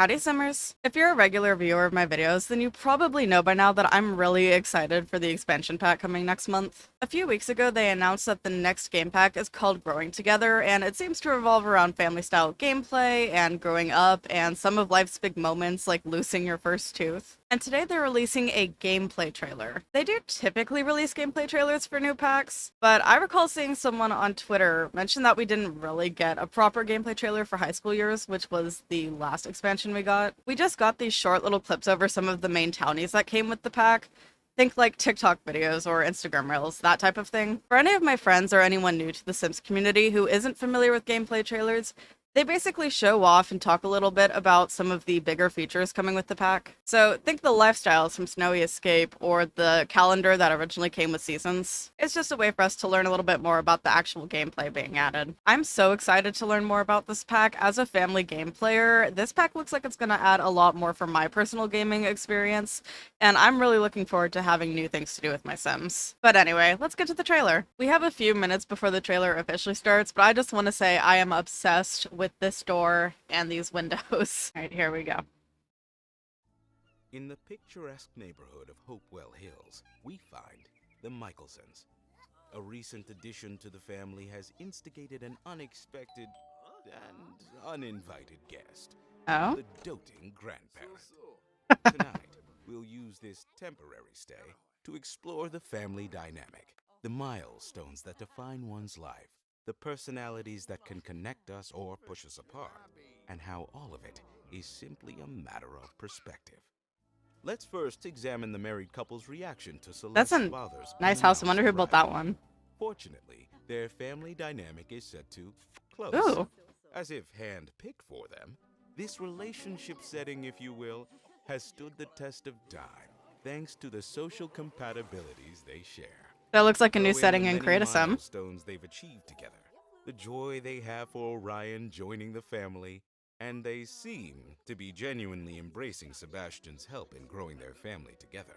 Howdy Simmers! If you're a regular viewer of my videos, then you probably know by now that I'm really excited for the expansion pack coming next month. A few weeks ago, they announced that the next game pack is called Growing Together, and it seems to revolve around family-style gameplay and growing up and some of life's big moments like losing your first tooth. And today they're releasing a gameplay trailer. They do typically release gameplay trailers for new packs, but I recall seeing someone on Twitter mention that we didn't really get a proper gameplay trailer for High School Years, which was the last expansion we got. We just got these short little clips over some of the main townies that came with the pack. Think like TikTok videos or Instagram Reels, that type of thing. For any of my friends or anyone new to the Sims community who isn't familiar with gameplay trailers, they basically show off and talk a little bit about some of the bigger features coming with the pack. So think the lifestyles from Snowy Escape or the calendar that originally came with Seasons. It's just a way for us to learn a little bit more about the actual gameplay being added. I'm so excited to learn more about this pack. As a family game player, this pack looks like it's going to add a lot more for my personal gaming experience, and I'm really looking forward to having new things to do with my Sims. But anyway, let's get to the trailer. We have a few minutes before the trailer officially starts, but I just want to say I am obsessed with this door and these windows. All right, here we go. In the picturesque neighborhood of Hopewell Hills, we find the Michaelsons. A recent addition to the family has instigated an unexpected and uninvited guest. Oh? The doting grandparent. Tonight, we'll use this temporary stay to explore the family dynamic, the milestones that define one's life, the personalities that can connect us or push us apart, and how all of it is simply a matter of perspective. Let's first examine the married couple's reaction to That's Celeste's a father's nice house. I wonder who announced built that arrival. one. Fortunately, their family dynamic is set to close. Ooh. As if hand-picked for them, this relationship setting, if you will, has stood the test of time, thanks to the social compatibilities they share. That looks like a new Throw setting the in many Create a Sim. milestones they've achieved together, the joy they have for Orion joining the family, and they seem to be genuinely embracing Sebastian's help in growing their family together.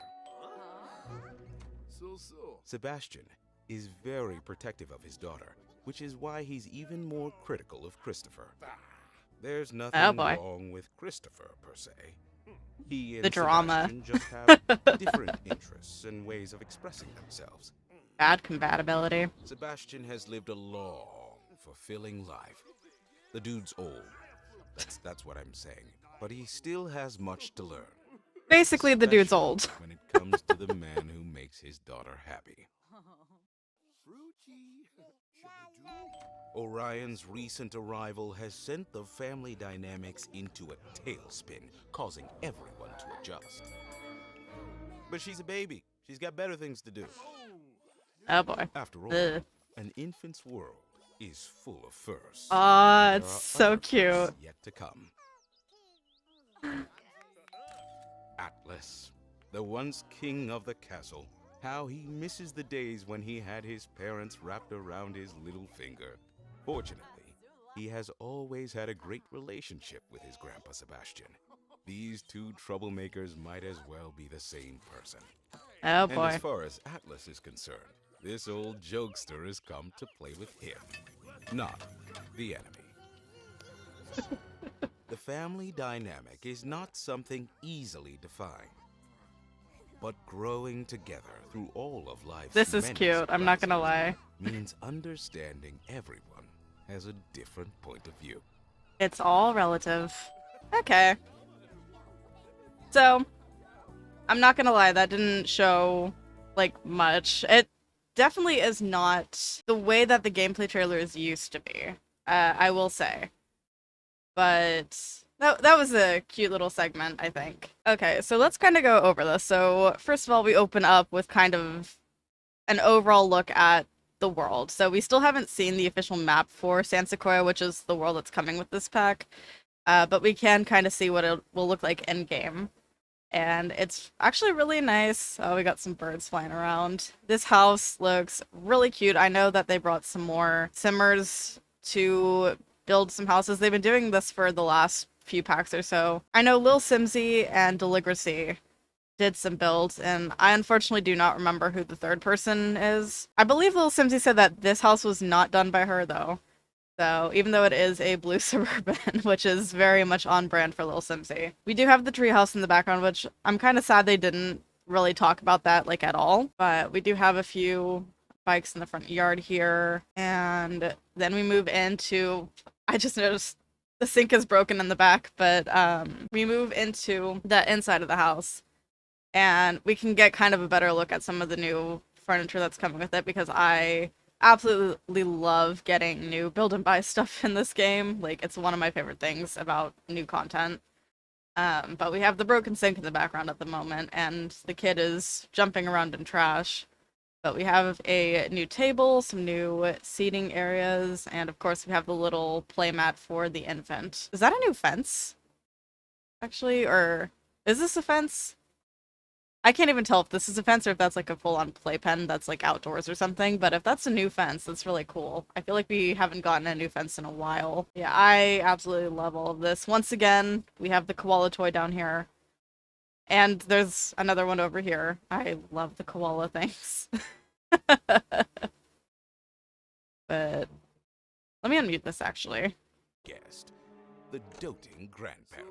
Sebastian is very protective of his daughter, which is why he's even more critical of Christopher. There's nothing boy. wrong with Christopher, per se. He and The drama. Sebastian just have different interests and ways of expressing themselves. Bad compatibility. Sebastian has lived a long, fulfilling life. The dude's old. That's what I'm saying. But he still has much to learn. Basically, the dude's Especially old. when it comes to the man who makes his daughter happy. Orion's recent arrival has sent the family dynamics into a tailspin, causing everyone to adjust. But she's a baby. She's got better things to do. Oh boy. After all, Ugh. an infant's world is full of firsts. Aw, There it's are so other cute. firsts yet to come. Atlas, the once king of the castle, how he misses the days when he had his parents wrapped around his little finger. Fortunately, he has always had a great relationship with his grandpa Sebastian. These two troublemakers might as well be the same person. Oh And boy. as far as Atlas is concerned, this old jokester has come to play with him, not the enemy. The family dynamic is not something easily defined, but growing together through all of life's This is many cute. I'm not gonna surprises lie. means understanding everyone has a different point of view. It's all relative. Okay. So, I'm not gonna lie, that didn't show, like, much. It definitely is not the way that the gameplay trailers used to be, I will say. But that was a cute little segment, I think. Okay, so let's kind of go over this. So, first of all, we open up with kind of an overall look at the world. So we still haven't seen the official map for TheSimmingKoalaa, which is the world that's coming with this pack. But we can kind of see what it will look like in game. And it's actually really nice. Oh, we got some birds flying around. This house looks really cute. I know that they brought some more simmers to build some houses. They've been doing this for the last few packs or so. I know Lil Simsy and Deligracy did some builds, and I unfortunately do not remember who the third person is. I believe Lil Simsy said that this house was not done by her, though. So even though it is a blue Suburban, which is very much on brand for Little Simsy, we do have the treehouse in the background, which I'm kind of sad they didn't really talk about that like at all. But we do have a few bikes in the front yard here, and then we move into. I just noticed the sink is broken in the back, but we move into the inside of the house, and we can get kind of a better look at some of the new furniture that's coming with it because I absolutely love getting new build and buy stuff in this game. Like, it's one of my favorite things about new content. But we have the broken sink in the background at the moment, and the kid is jumping around in trash. But we have a new table, some new seating areas, and of course we have the little playmat for the infant. Is that a new fence? Actually, or is this a fence? I can't even tell if this is a fence or if that's like a full-on playpen that's like outdoors or something, but if that's a new fence, that's really cool. I feel like we haven't gotten a new fence in a while. Yeah, I absolutely love all of this. Once again, we have the koala toy down here, and there's another one over here. I love the koala things. But let me unmute this actually. Guest, the doting grandparent.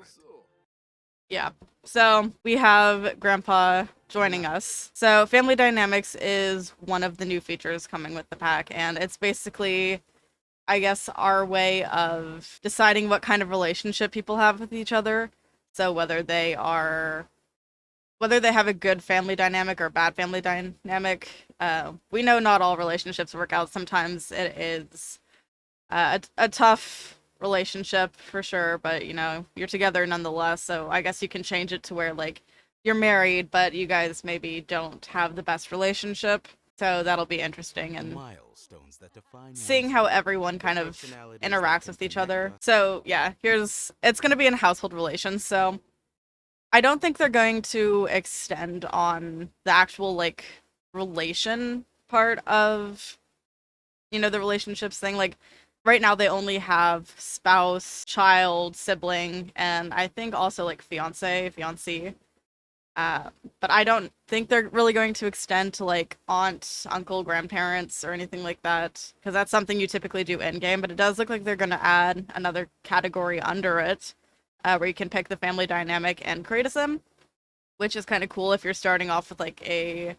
Yeah. So we have Grandpa joining us. So family dynamics is one of the new features coming with the pack, and it's basically, I guess, our way of deciding what kind of relationship people have with each other. So whether they have a good family dynamic or a bad family dynamic. We know not all relationships work out. Sometimes it is a tough relationship for sure, but you know, you're together nonetheless. So I guess you can change it to where like you're married, but you guys maybe don't have the best relationship. So that'll be interesting and Milestones that define seeing one's how life, everyone the kind of personalities that interacts can with each connect other. us. So yeah, it's gonna be in household relations. So I don't think they're going to extend on the actual like relation part of the relationships thing. Like right now they only have spouse, child, sibling, and I think also like fiance. Uh, but I don't think they're really going to extend to like aunt, uncle, grandparents, or anything like that, because that's something you typically do in game. But it does look like they're going to add another category under it, where you can pick the family dynamic and create a sim, which is kind of cool if you're starting off with like a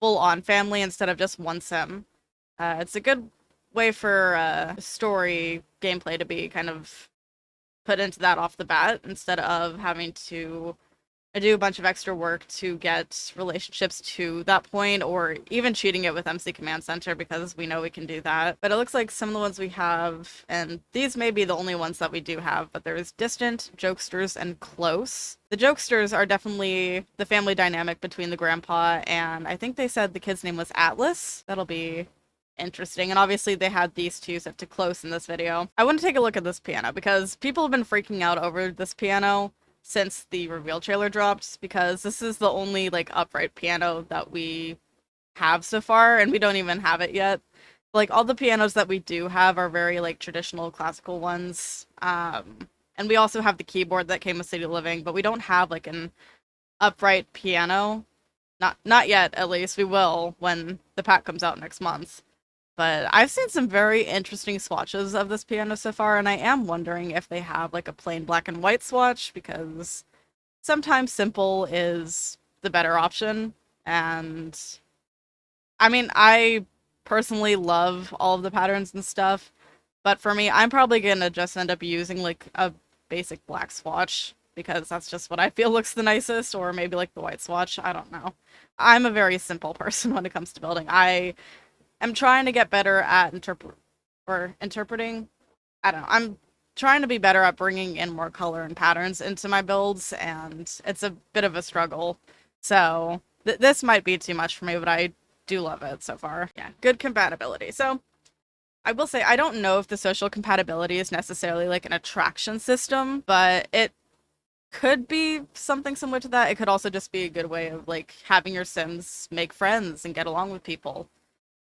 full-on family instead of just one sim. It's a good way for story gameplay to be kind of put into that off the bat instead of having to do a bunch of extra work to get relationships to that point or even cheating it with MC Command Center because we know we can do that. But it looks like some of the ones we have, and these may be the only ones that we do have, but there's Distant, Jokesters, and Close. The Jokesters are definitely the family dynamic between the grandpa and I think they said the kid's name was Atlas. That'll be interesting. And obviously they had these two set to Close in this video. I want to take a look at this piano because people have been freaking out over this piano since the reveal trailer dropped because this is the only like upright piano that we have so far and we don't even have it yet. Like all the pianos that we do have are very like traditional classical ones. And we also have the keyboard that came with City Living, but we don't have like an upright piano. Not yet, at least. We will when the pack comes out next month. But I've seen some very interesting swatches of this piano so far, and I am wondering if they have like a plain black and white swatch because sometimes simple is the better option. And I mean, I personally love all of the patterns and stuff, but for me, I'm probably gonna just end up using like a basic black swatch because that's just what I feel looks the nicest, or maybe like the white swatch. I don't know. I'm a very simple person when it comes to building. I'm trying to get better at interpreting. I don't know. I'm trying to be better at bringing in more color and patterns into my builds, and it's a bit of a struggle. So this might be too much for me, but I do love it so far. Yeah, good compatibility. So I will say I don't know if the social compatibility is necessarily like an attraction system, but it could be something similar to that. It could also just be a good way of like having your Sims make friends and get along with people,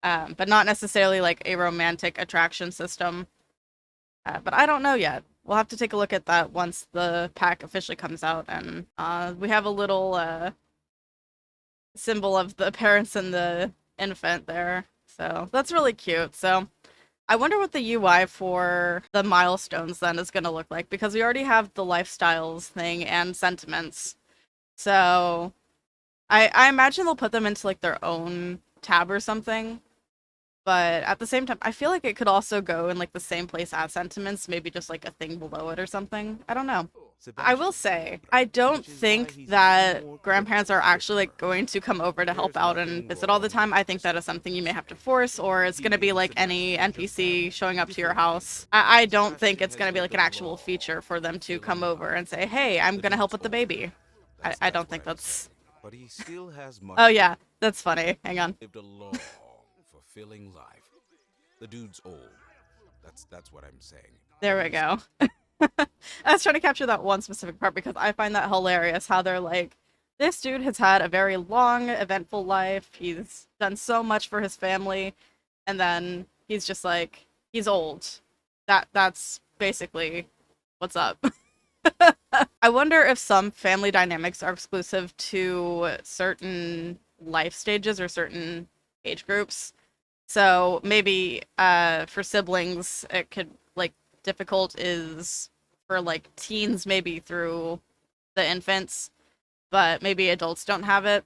but not necessarily like a romantic attraction system. But I don't know yet. We'll have to take a look at that once the pack officially comes out, and we have a little symbol of the parents and the infant there, so that's really cute. So I wonder what the UI for the milestones then is going to look like, because we already have the lifestyles thing and sentiments. So I imagine they'll put them into like their own tab or something. But at the same time, I feel like it could also go in like the same place as sentiments, maybe just like a thing below it or something. I don't know. I will Sebastian's say, older, I don't which is why think he's even more that grandparents critical are of his actually like birth. going to come over to help There's out and nothing visit all the wrong time. with I think that is Christopher, something you may per have to se. force, or it's going to be Keeping like any Sebastian NPC Japan showing up to your before me. house. I don't think Sebastian it's has going to be like lived an a actual long, feature for them to come fulfilling over life. and say, hey, I'm The going to help dude's with the older. baby. I That's don't what think I'm saying. that's. But he still has Oh, much to yeah, give. that's funny. Hang on. Lived a long, fulfilling life. The dude's old. That's what I'm saying. There But we he's go. I was trying to capture that one specific part because I find that hilarious how they're like, this dude has had a very long, eventful life. He's done so much for his family, and then he's just like, he's old. That's basically what's up. I wonder if some family dynamics are exclusive to certain life stages or certain age groups. So maybe for siblings it could like difficult is for like teens maybe through the infants, but maybe adults don't have it.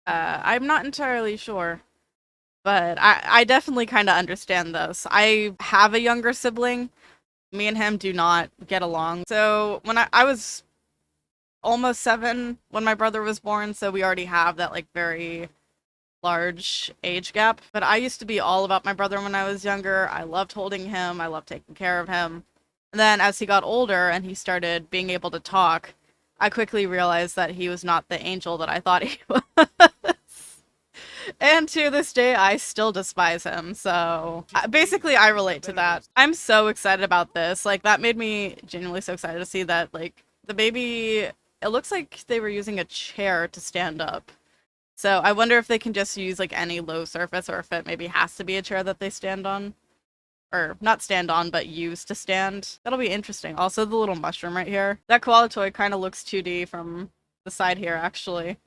I'm not entirely sure, but I definitely kind of understand this. I have a younger sibling. Me and him do not get along. So when I was almost 7 when my brother was born, so we already have that like very large age gap. But I used to be all about my brother when I was younger. I loved holding him, I loved taking care of him. And then as he got older and he started being able to talk, I quickly realized that he was not the angel that I thought he was. And to this day, I still despise him. So basically, I relate to that. I'm so excited about this. Like, that made me genuinely so excited to see that, like, the baby, it looks like they were using a chair to stand up. So I wonder if they can just use like any low surface or if it maybe has to be a chair that they stand on. Or not stand on, but use to stand. That'll be interesting. Also, the little mushroom right here. That koala toy kind of looks 2D from the side here, actually.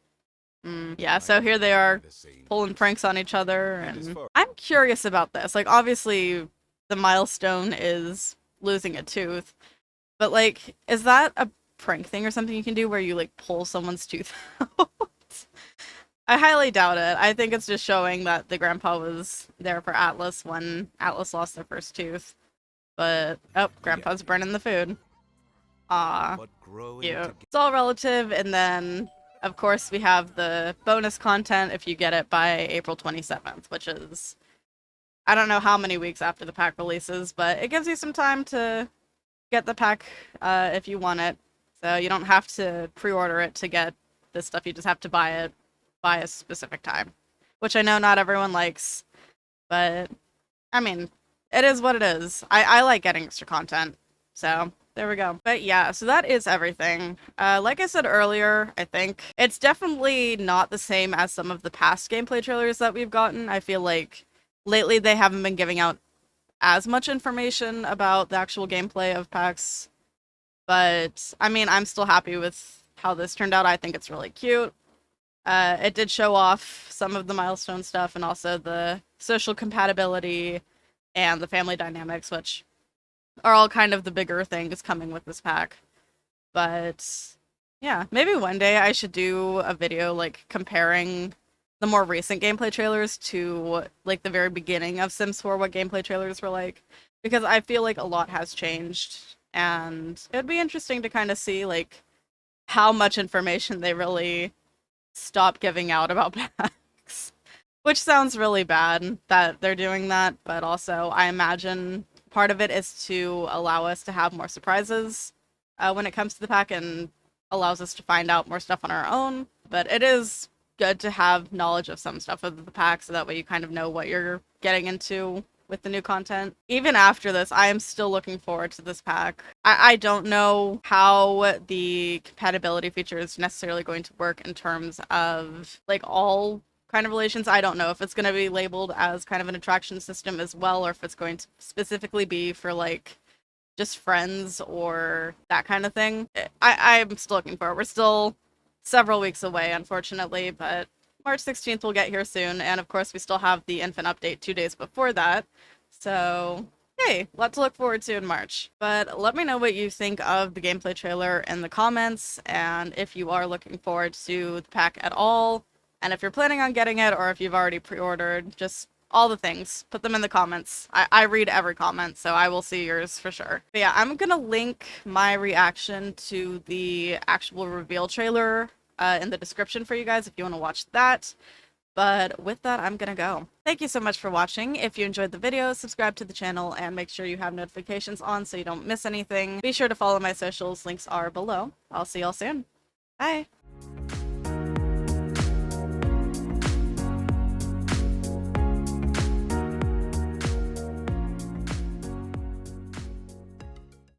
Yeah, so here they are pulling pranks on each other, and I'm curious about this. Like, obviously, the milestone is losing a tooth, but like, is that a prank thing or something you can do where you like pull someone's tooth out? I highly doubt it. I think it's just showing that the grandpa was there for Atlas when Atlas lost their first tooth. But, oh, grandpa's burning the food. Aw, But growing cute. together. It's all relative, and then, of course, we have the bonus content if you get it by April 27th, which is, I don't know how many weeks after the pack releases, but it gives you some time to get the pack if you want it. So you don't have to pre-order it to get this stuff, you just have to buy it by a specific time, which I know not everyone likes, but I mean, it is what it is. I like getting extra content, so there we go. But yeah, so that is everything. Like I said earlier, I think it's definitely not the same as some of the past gameplay trailers that we've gotten. I feel like lately they haven't been giving out as much information about the actual gameplay of PAX, but I mean, I'm still happy with how this turned out. I think it's really cute. It did show off some of the milestone stuff and also the social compatibility and the family dynamics, which are all kind of the bigger things coming with this pack. But yeah, maybe one day I should do a video like comparing the more recent gameplay trailers to like the very beginning of Sims 4, what gameplay trailers were like, because I feel like a lot has changed and it'd be interesting to kind of see like how much information they really stop giving out about packs. Which sounds really bad that they're doing that, but also I imagine part of it is to allow us to have more surprises when it comes to the pack and allows us to find out more stuff on our own. But it is good to have knowledge of some stuff of the pack so that way you kind of know what you're getting into with the new content. Even after this, I am still looking forward to this pack. I don't know how the compatibility feature is necessarily going to work in terms of like all kind of relations. I don't know if it's going to be labeled as kind of an attraction system as well, or if it's going to specifically be for like just friends or that kind of thing. I'm still looking for it. We're still several weeks away, unfortunately, but March 16th will get here soon. And of course, we still have the infant update 2 days before that. So, hey, lot to look forward to in March. But let me know what you think of the gameplay trailer in the comments, and if you are looking forward to the pack at all, and if you're planning on getting it, or if you've already pre-ordered, just all the things. Put them in the comments. I read every comment, so I will see yours for sure. But yeah, I'm gonna link my reaction to the actual reveal trailer in the description for you guys if you want to watch that. But with that, I'm gonna go. Thank you so much for watching. If you enjoyed the video, subscribe to the channel and make sure you have notifications on so you don't miss anything. Be sure to follow my socials, links are below. I'll see y'all soon. Bye!